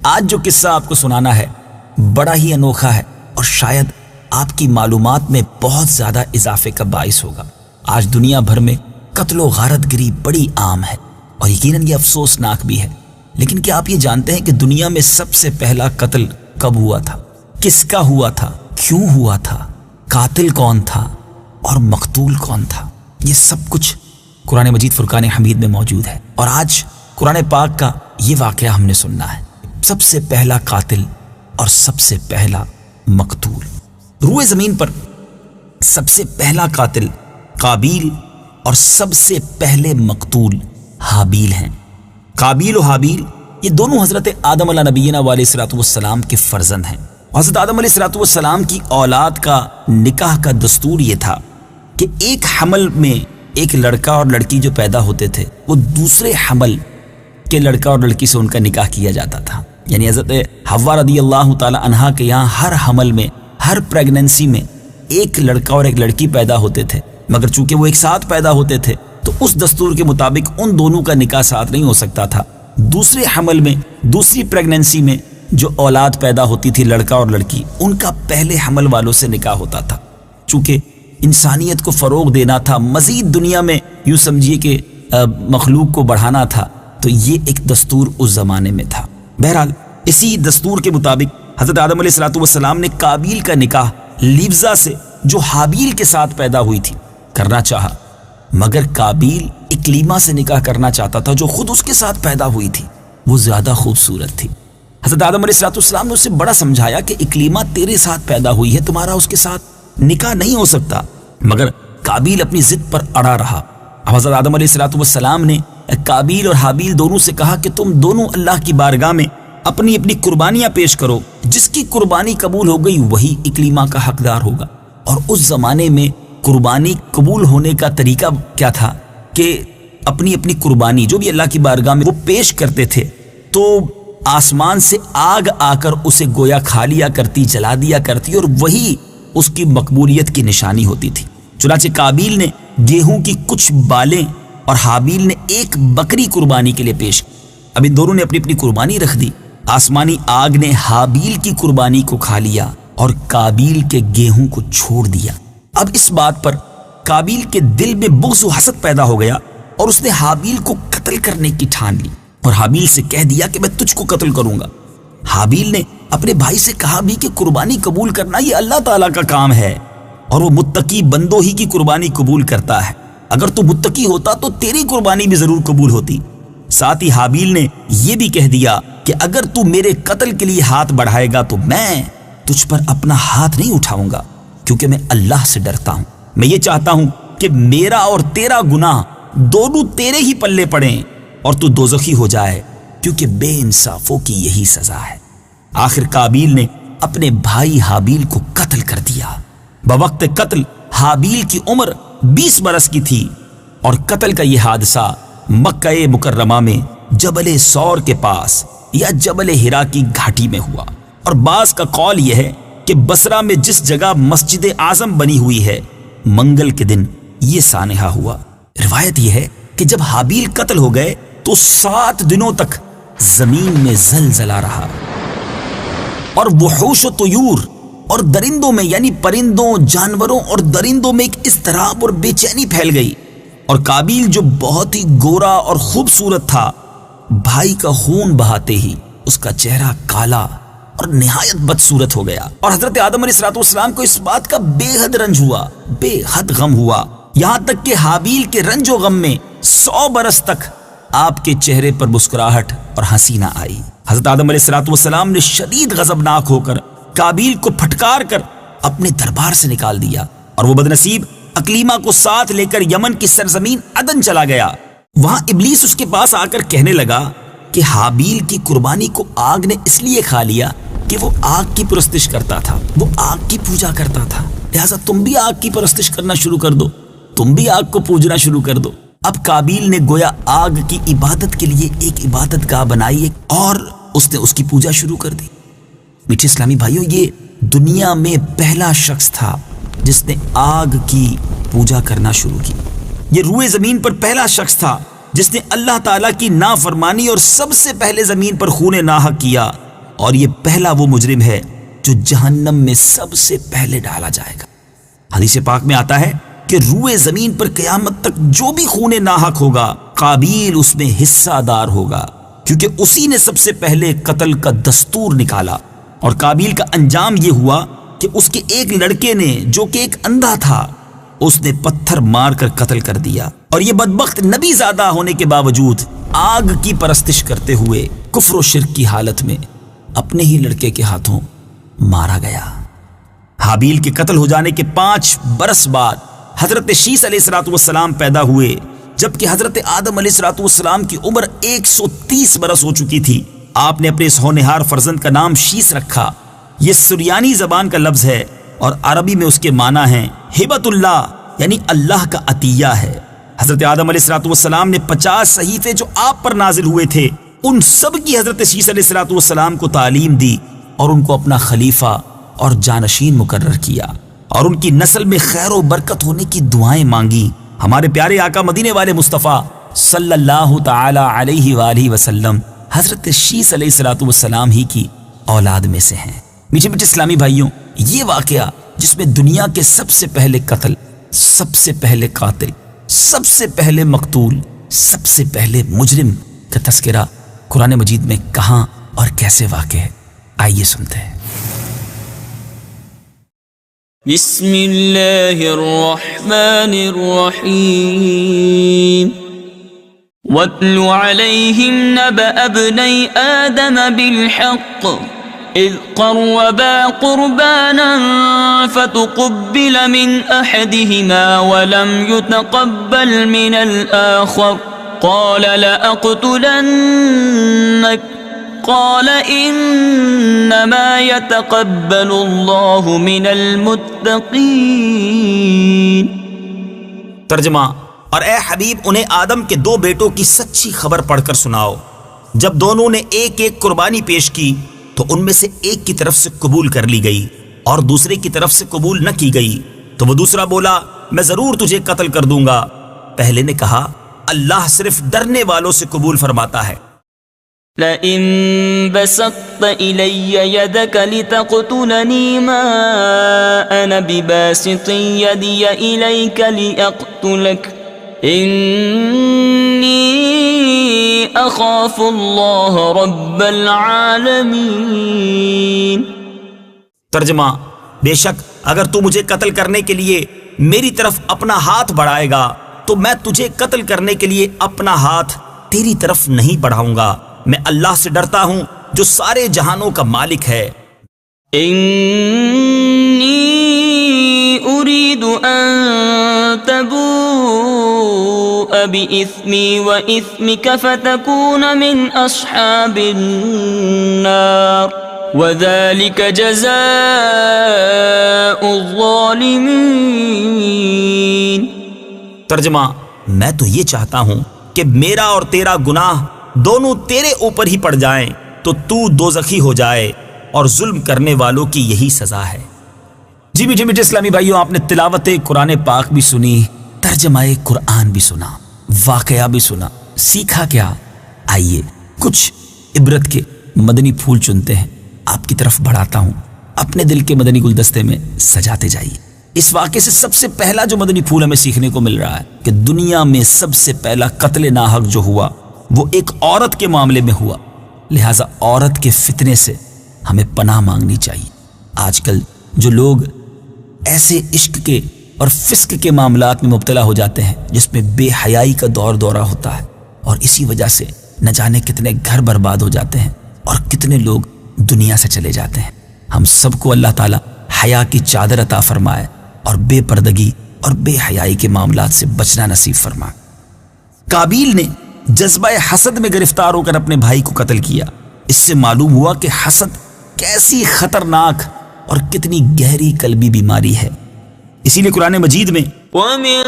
آج جو قصہ آپ کو سنانا ہے بڑا ہی انوکھا ہے اور شاید آپ کی معلومات میں بہت زیادہ اضافے کا باعث ہوگا۔ آج دنیا بھر میں قتل و غارت گری بڑی عام ہے اور یقیناً یہ افسوسناک بھی ہے، لیکن کیا آپ یہ جانتے ہیں کہ دنیا میں سب سے پہلا قتل کب ہوا تھا، کس کا ہوا تھا، کیوں ہوا تھا، قاتل کون تھا اور مقتول کون تھا؟ یہ سب کچھ قرآن مجید فرقان حمید میں موجود ہے، اور آج قرآن پاک کا یہ واقعہ ہم نے سننا ہے۔ سب سے پہلا قاتل اور سب سے پہلا مقتول۔ روئے زمین پر سب سے پہلا قاتل قابیل اور سب سے پہلے مقتول حابیل ہیں۔ قابیل و حابیل یہ دونوں حضرت آدم علیہ نبینا علیہ الصلوۃ والسلام کے فرزند ہیں۔ حضرت آدم علیہ الصلوۃ والسلام کی اولاد کا نکاح کا دستور یہ تھا کہ ایک حمل میں ایک لڑکا اور لڑکی جو پیدا ہوتے تھے وہ دوسرے حمل کے لڑکا اور لڑکی سے ان کا نکاح کیا جاتا تھا۔ یعنی حضرت حوا رضی اللہ تعالی عنہا کے یہاں ہر حمل میں، ہر پریگننسی میں ایک لڑکا اور ایک لڑکی پیدا ہوتے تھے، مگر چونکہ وہ ایک ساتھ پیدا ہوتے تھے تو اس دستور کے مطابق ان دونوں کا نکاح ساتھ نہیں ہو سکتا تھا۔ دوسرے حمل میں، دوسری پریگننسی میں جو اولاد پیدا ہوتی تھی لڑکا اور لڑکی، ان کا پہلے حمل والوں سے نکاح ہوتا تھا۔ چونکہ انسانیت کو فروغ دینا تھا، مزید دنیا میں یوں سمجھیے کہ مخلوق کو بڑھانا تھا، تو یہ ایک دستور اس زمانے میں تھا۔ بہرحال اسی دستور کے مطابق حضرت آدم علیہ الصلوۃ والسلام نے قابیل کا نکاح لیوزا سے جو حابیل کے ساتھ پیدا ہوئی تھی کرنا چاہا، مگر قابیل اکلیما سے نکاح کرنا چاہتا تھا جو خود اس کے ساتھ پیدا ہوئی تھی، وہ زیادہ خوبصورت تھی۔ حضرت آدم علیہ الصلوۃ والسلام نے اسے بڑا سمجھایا کہ اکلیما تیرے ساتھ پیدا ہوئی ہے، تمہارا اس کے ساتھ نکاح نہیں ہو سکتا، مگر قابیل اپنی ضد پر اڑا رہا۔ اب حضرت آدم علیہ الصلوۃ والسلام نے قابیل اور حابیل دونوں سے کہا کہ تم دونوں اللہ کی بارگاہ میں اپنی اپنی قربانیاں پیش کرو، جس کی قربانی قبول ہو گئی وہی اکلیما کا حقدار ہوگا۔ اور اس زمانے میں قربانی قبول ہونے کا طریقہ کیا تھا کہ اپنی اپنی قربانی جو بھی اللہ کی بارگاہ میں وہ پیش کرتے تھے تو آسمان سے آگ آ کر اسے گویا کھا لیا کرتی، جلا دیا کرتی، اور وہی اس کی مقبولیت کی نشانی ہوتی تھی۔ چنانچہ قابیل نے گیہوں کی کچھ بالیں اور حابیل نے ایک بکری قربانی کے لیے پیش کی۔ اب ان دونوں نے اپنی اپنی قربانی رکھ دی۔ آسمانی آگ نے حابیل کی قربانی کو کھا لیا اور قابیل کے گیہوں کو چھوڑ دیا۔ اب اس بات پر قابیل کے دل میں بغض و حسد پیدا ہو گیا اور اس نے حابیل کو قتل کرنے کی ٹھان لی اور حابیل سے کہہ دیا کہ میں تجھ کو قتل کروں گا۔ حابیل نے اپنے بھائی سے کہا بھی کہ قربانی قبول کرنا یہ اللہ تعالیٰ کا کام ہے اور وہ متقی بندوں ہی کی قربانی قبول کرتا ہے، اگر تو متقی ہوتا تو تیری قربانی بھی ضرور قبول ہوتی۔ ساتھ ہی حابیل نے یہ بھی کہہ دیا کہ اگر تو میرے قتل کے لیے ہاتھ بڑھائے گا تو میں تجھ پر اپنا ہاتھ نہیں اٹھاؤں گا، کیونکہ میں اللہ سے ڈرتا ہوں۔ میں یہ چاہتا ہوں کہ میرا اور تیرا گناہ دونوں تیرے ہی پلے پڑیں اور تو دوزخی ہو جائے، کیونکہ بے انصافوں کی یہی سزا ہے۔ آخر قابیل نے اپنے بھائی حابیل کو قتل کر دیا۔ بوقت قتل حابیل کی عمر 20 برس کی تھی اور قتل کا یہ حادثہ مکہ مکرمہ میں جبل سور کے پاس یا جبل ہرا کی گھاٹی میں ہوا، اور بعض کا قول یہ ہے کہ بصرہ میں جس جگہ مسجد اعظم بنی ہوئی ہے منگل کے دن یہ سانحہ ہوا۔ روایت یہ ہے کہ جب حابیل قتل ہو گئے تو 7 دنوں تک زمین میں زلزلہ رہا اور وحوش و طیور اور درندوں میں یعنی پرندوں، جانوروں اور درندوں میں ایک اضطراب اور بے چینی پھیل گئی، اور قابیل جو بہت ہی گورا اور خوبصورت تھا، بھائی کا خون بہاتے ہی اس کا چہرہ کالا اور نہایت بدصورت ہو گیا، اور حضرت آدم علیہ الصلوۃ والسلام کو اس بات کا بے حد رنج ہوا، بے حد غم ہوا، یہاں تک کہ حابیل کے رنج و غم میں 100 برس تک آپ کے چہرے پر مسکراہٹ اور ہنسی نہ آئی۔ حضرت آدم علیہ الصلوۃ والسلام نے شدید غضبناک ہو کر قابیل کو پھٹکار کر اپنے دربار سے نکال دیا، اور وہ بدنصیب اکلیما کو ساتھ لے کر یمن کی سرزمین عدن چلا گیا۔ وہاں ابلیس اس کے پاس آ کر کہنے لگا کہ حابیل کی قربانی کو آگ نے اس لیے کھا لیا کہ وہ آگ کی پرستش کرتا تھا، وہ آگ کی پوجا کرتا تھا، لہذا تم بھی آگ کی پرستش کرنا شروع کر دو، تم بھی آگ کو پوجنا شروع کر دو۔ اب قابیل نے گویا آگ کی عبادت کے لیے ایک عبادت گاہ بنائی اور اس نے اس کی پوجا شروع کر دی۔ میٹھے اسلامی بھائیوں، یہ دنیا میں پہلا شخص تھا جس نے آگ کی پوجا کرنا شروع کی۔ یہ روئے زمین پر پہلا شخص تھا جس نے اللہ تعالیٰ کی نافرمانی اور سب سے پہلے زمین پر خون ناحق کیا اور یہ پہلا وہ مجرم ہے جو جہنم میں سب سے پہلے ڈالا جائے گا۔ حدیث پاک میں آتا ہے کہ روئے زمین پر قیامت تک جو بھی خون ناحق ہوگا قابیل اس میں حصہ دار ہوگا، کیونکہ اسی نے سب سے پہلے قتل کا دستور نکالا۔ اور قابیل کا انجام یہ ہوا کہ اس کے ایک لڑکے نے جو کہ ایک اندھا تھا اس نے پتھر مار کر قتل کر دیا، اور یہ بدبخت نبی زادہ ہونے کے باوجود آگ کی پرستش کرتے ہوئے کفر و شرک کی حالت میں اپنے ہی لڑکے کے ہاتھوں مارا گیا۔ حابیل کے قتل ہو جانے کے 5 برس بعد حضرت شیس علیہ السلام پیدا ہوئے، جبکہ حضرت آدم علیہ السلام کی عمر 130 برس ہو چکی تھی۔ آپ نے اپنے اس ہونہار فرزند کا نام شیس رکھا۔ یہ سریانی زبان کا لفظ ہے اور عربی میں اس کے معنی ہیں ہبۃ اللہ، یعنی اللہ کا عطیہ ہے۔ حضرت آدم علیہ السلام نے 50 صحیفے جو آپ پر نازل ہوئے تھے ان سب کی حضرت شیس علیہ السلام کو تعلیم دی اور ان کو اپنا خلیفہ اور جانشین مقرر کیا، اور ان کی نسل میں خیر و برکت ہونے کی دعائیں مانگی۔ ہمارے پیارے آقا مدینے والے مصطفیٰ صلی اللہ تعالی علیہ وآلہ وسلم حضرت شیس علیہ السلام ہی کی اولاد میں سے ہیں۔ میٹھے میٹھے اسلامی بھائیوں، یہ واقعہ جس میں دنیا کے سب سے پہلے قتل، سب سے پہلے قاتل، سب سے پہلے مقتول، سب سے پہلے مجرم کا تذکرہ قرآن مجید میں کہاں اور کیسے واقع ہے، آئیے سنتے ہیں۔ بسم اللہ الرحمن الرحیم وَاتْلُ عَلَيْهِمْ نَبَأَ ابْنَيْ آدَمَ بِالْحَقِّ إِذْ قَرَّبَا قُرْبَانًا فَتُقُبِّلَ مِنْ أَحَدِهِمَا وَلَمْ يُتَقَبَّلْ مِنَ الْآخَرِ قَالَ لَأَقْتُلَنَّكَ قَالَ إِنَّمَا يَتَقَبَّلُ اللَّهُ مِنَ الْمُتَّقِينَ۔ ترجمہ: اور اے حبیب انہیں آدم کے 2 بیٹوں کی سچی خبر پڑھ کر سناؤ۔ جب دونوں نے ایک ایک قربانی پیش کی تو ان میں سے ایک کی طرف سے قبول کر لی گئی اور دوسرے کی طرف سے قبول نہ کی گئی، تو وہ دوسرا بولا میں ضرور تجھے قتل کر دوں گا۔ پہلے نے کہا اللہ صرف ڈرنے والوں سے قبول فرماتا ہے۔ لئن بسطت إلي يدك لتقتلني ما أنا بباسط يدي إليك لأقتلك إني أخاف الله رب العالمين۔ ترجمہ: بے شک اگر تو مجھے قتل کرنے کے لیے میری طرف اپنا ہاتھ بڑھائے گا تو میں تجھے قتل کرنے کے لیے اپنا ہاتھ تیری طرف نہیں بڑھاؤں گا۔ میں اللہ سے ڈرتا ہوں جو سارے جہانوں کا مالک ہے۔ انی اريد ان تبوء بإثمي وإثمك فتكون من اصحاب النار وذلك جزاء الظالمین۔ ترجمہ: میں تو یہ چاہتا ہوں کہ میرا اور تیرا گناہ دونوں تیرے اوپر ہی پڑ جائیں تو دوزخی ہو جائے، اور ظلم کرنے والوں کی یہی سزا ہے۔ جی میٹھے میٹھے اسلامی بھائیوں، آپ نے تلاوت قرآن پاک بھی سنی، ترجمہ قرآن بھی سنا، واقعہ بھی سنا، سیکھا کیا؟ آئیے کچھ عبرت کے مدنی پھول چنتے ہیں، آپ کی طرف بڑھاتا ہوں، اپنے دل کے مدنی گلدستے میں سجاتے جائیے۔ اس واقعے سے سب سے پہلا جو مدنی پھول ہمیں سیکھنے کو مل رہا ہے کہ دنیا میں سب سے پہلا قتل ناحق جو ہوا وہ ایک عورت کے معاملے میں ہوا، لہٰذا عورت کے فتنے سے ہمیں پناہ مانگنی چاہیے۔ آج کل جو لوگ ایسے عشق کے اور فسق کے معاملات میں مبتلا ہو جاتے ہیں جس میں بے حیائی کا دورہ ہوتا ہے، اور اسی وجہ سے نہ جانے کتنے گھر برباد ہو جاتے ہیں اور کتنے لوگ دنیا سے چلے جاتے ہیں۔ ہم سب کو اللہ تعالیٰ حیا کی چادر عطا فرمائے اور بے پردگی اور بے حیائی کے معاملات سے بچنا نصیب فرمائے۔ قابیل نے جذبہ حسد میں گرفتار ہو کر اپنے بھائی کو قتل کیا۔ اس سے معلوم ہوا کہ حسد کیسی خطرناک اور کتنی گہری قلبی بیماری ہے۔ اسی لیے قرآن مجید میں وَمِن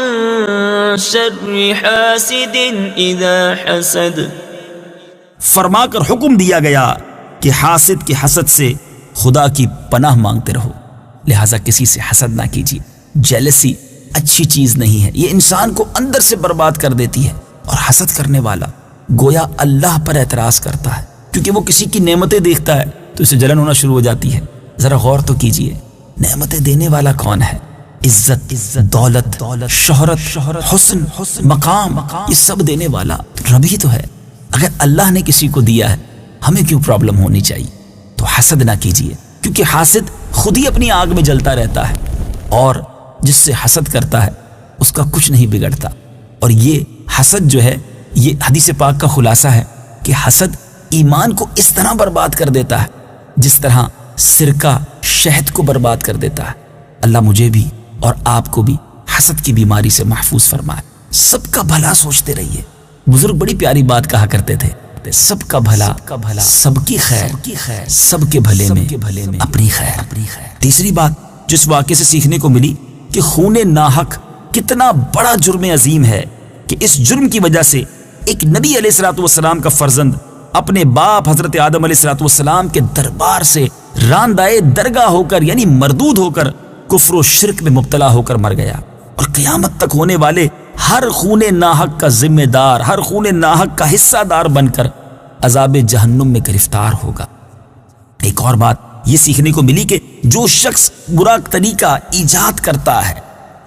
شَرِّ حَاسِدٍ إِذَا حَسَدَ فرما کر حکم دیا گیا کہ حاسد کے حسد سے خدا کی پناہ مانگتے رہو، لہٰذا کسی سے حسد نہ کیجیے۔ جیلسی اچھی چیز نہیں ہے، یہ انسان کو اندر سے برباد کر دیتی ہے، اور حسد کرنے والا گویا اللہ پر اعتراض کرتا ہے، کیونکہ وہ کسی کی نعمتیں دیکھتا ہے تو اسے جلن ہونا شروع ہو جاتی ہے۔ ذرا غور تو کیجئے، نعمتیں دینے والا کون ہے؟ عزت، دولت، شہرت، حسن، مقام، یہ سب دینے والا رب ہی تو ہے۔ اگر اللہ نے کسی کو دیا ہے، ہمیں کیوں پرابلم ہونی چاہیے؟ تو حسد نہ کیجئے، کیونکہ حاسد خود ہی اپنی آگ میں جلتا رہتا ہے، اور جس سے حسد کرتا ہے اس کا کچھ نہیں بگڑتا۔ اور یہ حسد جو ہے، یہ حدیث پاک کا خلاصہ ہے کہ حسد ایمان کو اس طرح برباد کر دیتا ہے جس طرح سرکہ شہد کو برباد کر دیتا ہے۔ اللہ مجھے بھی اور آپ کو بھی حسد کی بیماری سے محفوظ فرمائے۔ سب کا بھلا سوچتے رہیے۔ بزرگ بڑی پیاری بات کہا کرتے تھے، سب کا بھلا، سب کی خیر، سب کے بھلے میں اپنی خیر۔ تیسری بات جو اس واقعے سے سیکھنے کو ملی کہ خون ناحق کتنا بڑا جرم عظیم ہے، کہ اس جرم کی وجہ سے ایک نبی علیہ الصلوۃ والسلام کا فرزند اپنے باپ حضرت آدم علیہ الصلوۃ والسلام کے دربار سے راندائے درگاہ ہو کر، یعنی مردود ہو کر، کفر و شرک میں مبتلا ہو کر مر گیا، اور قیامت تک ہونے والے ہر خون ناحق کا ذمہ دار، ہر خون ناحق کا حصہ دار بن کر عذاب جہنم میں گرفتار ہوگا۔ ایک اور بات یہ سیکھنے کو ملی کہ جو شخص برا طریقہ ایجاد کرتا ہے،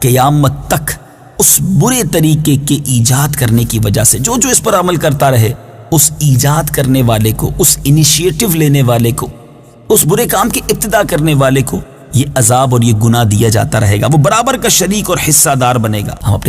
قیامت تک اس برے طریقے کے ایجاد کرنے کی وجہ سے جو اس پر عمل کرتا رہے، اس ایجاد کرنے والے کو، اس انیشیٹو لینے والے کو، اس برے کام کی ابتدا کرنے والے کو یہ عذاب اور یہ گناہ دیا جاتا رہے گا، وہ برابر کا شریک اور حصہ دار بنے گا۔ ہم اپنے